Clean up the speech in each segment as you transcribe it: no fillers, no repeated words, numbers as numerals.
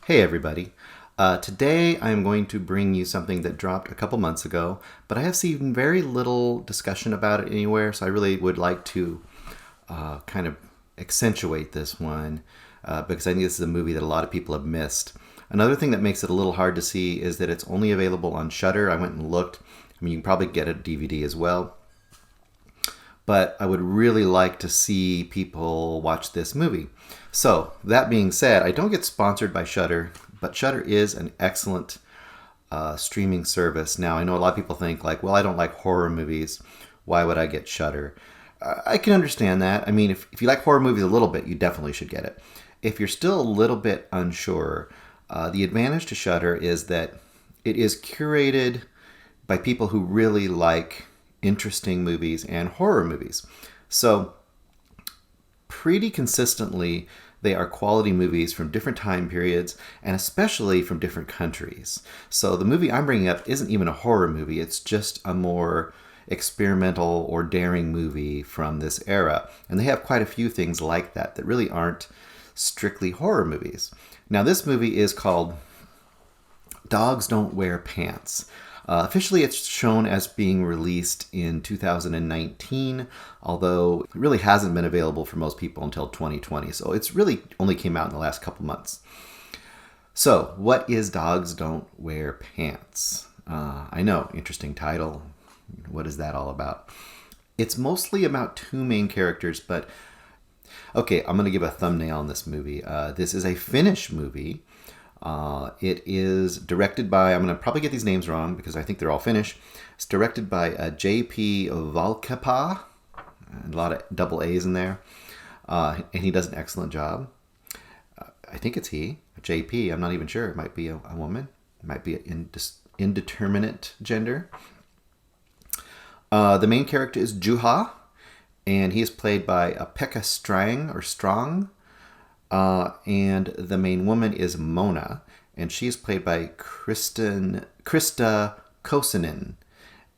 Hey everybody. Today I'm going to bring you something that dropped a couple months ago, but I have seen very little discussion about it anywhere, so I really would like to kind of accentuate this one because I think this is a movie that a lot of people have missed. Another thing that makes it a little hard to see is that it's only available on Shudder. I went and looked. I mean, you can probably get a DVD as well, but I would really like to see people watch this movie. So, that being said, I don't get sponsored by Shudder, but Shudder is an excellent streaming service. Now, I know a lot of people think, like, well, I don't like horror movies. Why would I get Shudder? I can understand that. I mean, if you like horror movies a little bit, you definitely should get it. If you're still a little bit unsure, the advantage to Shudder is that it is curated by people who really like interesting movies and horror movies. So, pretty consistently, they are quality movies from different time periods and especially from different countries. So, the movie I'm bringing up isn't even a horror movie, it's just a more experimental or daring movie from this era. And they have quite a few things like that that really aren't strictly horror movies. Now, this movie is called Dogs Don't Wear Pants. Officially, it's shown as being released in 2019, although it really hasn't been available for most people until 2020. So it's really only came out in the last couple months. So, what is Dogs Don't Wear Pants? I know, interesting title. What is that all about? It's mostly about two main characters, but okay, I'm going to give a thumbnail on this movie. This is a Finnish movie. It is directed by, I'm going to probably get these names wrong because I think they're all Finnish. It's directed by J.P. Valkeapää, a lot of double A's in there, and he does an excellent job. I think it's he, J.P., I'm not even sure. It might be a woman. It might be an indeterminate gender. The main character is Juha, and he is played by Pekka Strang. And the main woman is Mona, and she's played by Krista Kosinen.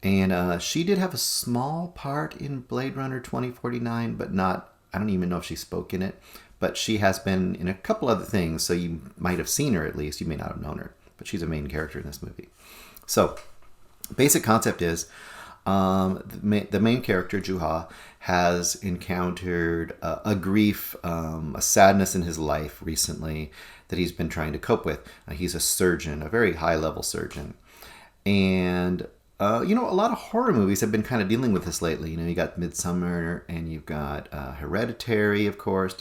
And she did have a small part in Blade Runner 2049, but not, I don't even know if she spoke in it. But she has been in a couple other things, so you might have seen her at least. You may not have known her, but she's a main character in this movie. So, basic concept is the main character, Juha, has encountered a grief, a sadness in his life recently that he's been trying to cope with. He's a surgeon, a very high-level surgeon. And, a lot of horror movies have been kind of dealing with this lately. You got Midsummer and you've got Hereditary, of course,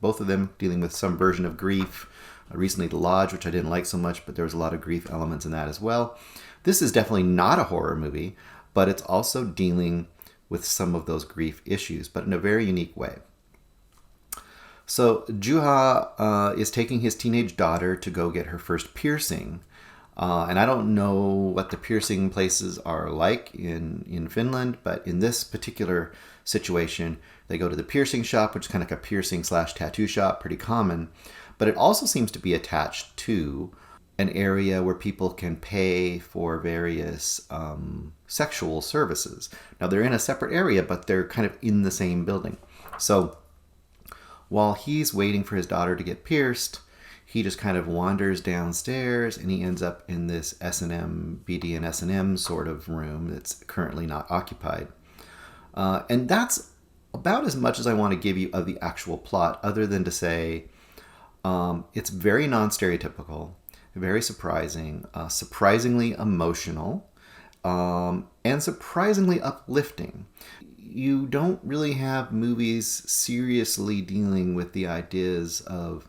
both of them dealing with some version of grief. Recently, The Lodge, which I didn't like so much, but there was a lot of grief elements in that as well. This is definitely not a horror movie, but it's also dealing with some of those grief issues, but in a very unique way. So Juha is taking his teenage daughter to go get her first piercing. And I don't know what the piercing places are like in Finland, but in this particular situation, they go to the piercing shop, which is kind of like a piercing/tattoo shop, pretty common. But it also seems to be attached to an area where people can pay for various sexual services. Now, they're in a separate area, but they're kind of in the same building. So while he's waiting for his daughter to get pierced, he just kind of wanders downstairs and he ends up in this S&M, BD and S&M sort of room that's currently not occupied. And that's about as much as I want to give you of the actual plot, other than to say it's very non-stereotypical, very surprising, surprisingly emotional, and surprisingly uplifting. You don't really have movies seriously dealing with the ideas of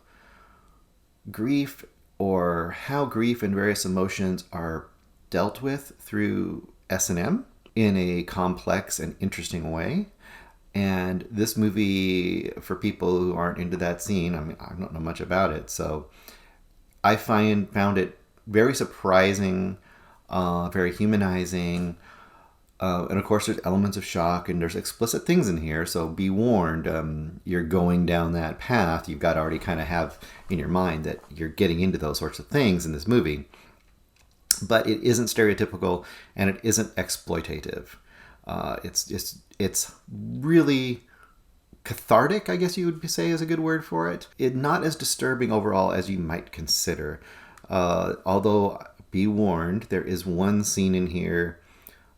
grief or how grief and various emotions are dealt with through S&M in a complex and interesting way. And this movie, for people who aren't into that scene, I mean, I don't know much about it, so I found it very surprising, very humanizing, and of course there's elements of shock and there's explicit things in here, so be warned, you're going down that path. You've got to already kind of have in your mind that you're getting into those sorts of things in this movie. But it isn't stereotypical and it isn't exploitative. It's really cathartic, I guess you would say is a good word for it. It not as disturbing overall as you might consider. Although, be warned, there is one scene in here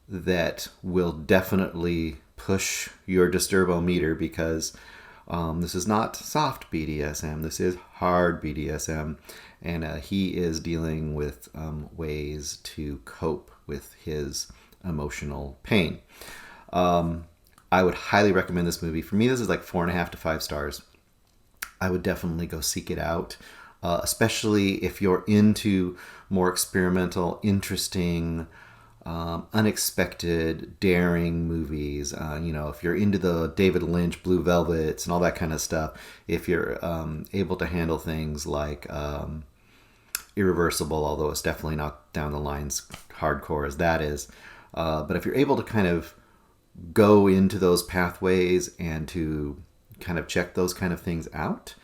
that will definitely push your disturbometer because this is not soft BDSM. This is hard BDSM. And he is dealing with ways to cope with his emotional pain. I would highly recommend this movie. For me, this is like 4.5 to 5 stars. I would definitely go seek it out, especially if you're into more experimental, interesting, unexpected, daring movies. If you're into the David Lynch Blue Velvets and all that kind of stuff, if you're able to handle things like Irreversible, although it's definitely not down the lines hardcore as that is. But if you're able to kind of go into those pathways and to kind of check those kind of things out,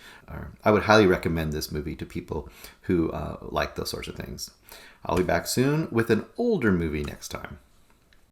I would highly recommend this movie to people who like those sorts of things. I'll be back soon with an older movie next time.